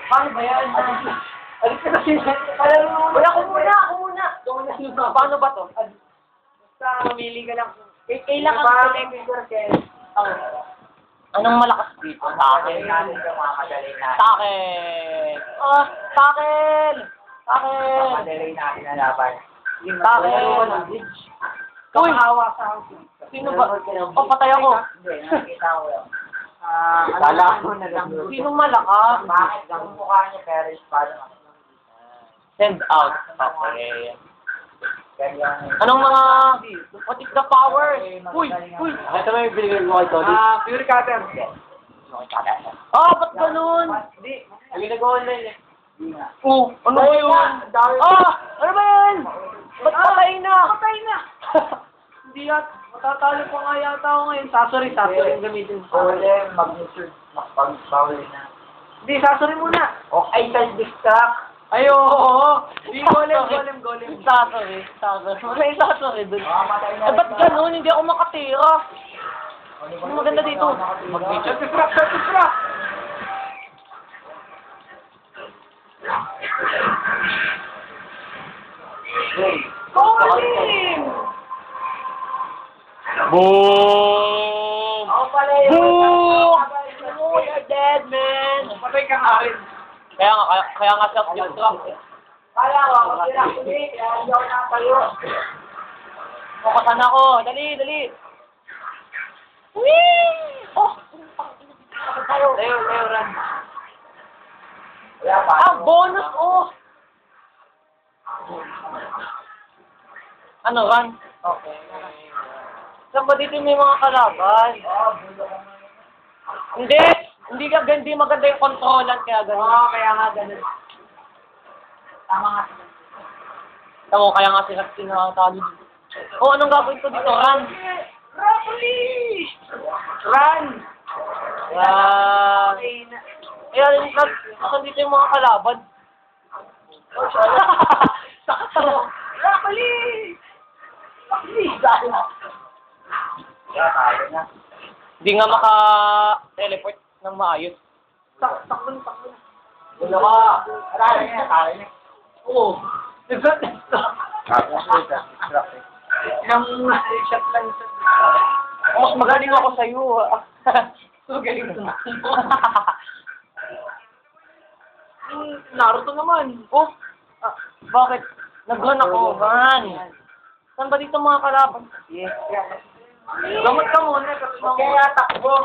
Paano ba yan? Alis ka kasi. Wala, ako muna. Paano ba to? Basta mamili ka lang. Kailangan ka lang. Anong malakas dito? Sa akin. Sa akin. Oh, sa akin. Sa akin. Madali natin na laban. Sa akin. Uy! Sino ba? Oh, patay ako. Nakita ko yun. Sino malakas? Bakit ang mukha niya pero espada nga. Send out. Okay. Kaya Anong mga... What is the power? Uy! Uy! Ito na yung binigay mo kay Tony. Fury Cutter. Ah, ba't ganun? Hindi. Yung nag-online eh. Oh, ano ba yun? Ah! Ano ba yun? Ba't patay na? Hindi yan. Matatalo pa nga yata ako ngayon. Sasori yung gamitin. Golem, magnitude, makapag-power na. Hindi, sasori muna. Okay, self-destruct. Ay, oo. Hindi, golem. Sasori. May sasori dun. Mamamatay na Eh, ba't ganun? Hindi ako makatira. Ano maganda dito? Self-destruct. Golem! Boom! Ako pala yun. Boom! Oh, you're dead, man. Patay ka nga rin. Kaya nga self-destruct. Kala ko, sila kulit, kaya hindi ako nakatayo. Kukasan ako. Dali. Whee! Oh! Tayo, run. Wala pa. Ah, bonus, oh! Ano, run? Okay. Saan ba dito may mga kalaban? Hindi maganda yung controlan, kaya gano'n. Kaya nga ganun. Tama nga. Tama, kaya nga sila tinatalo dito. Oh, anong gagawin ko dito? Run! Run! Kaya nasan dito yung mga kalaban? Broccoli! Kaya tayo na. Hindi nga maka-teleport ng maayos. Takbo na. Gulo ka. Tayo na. Oo. Nang shot lang sa... Mas magaling ako sa'yo, ah. Magaling mo. Naruto naman. Oh, bakit? Nag-run ako. Run. Saan ba dito mga kalaban? Yes. Gamot ka muna. Kaya takbo.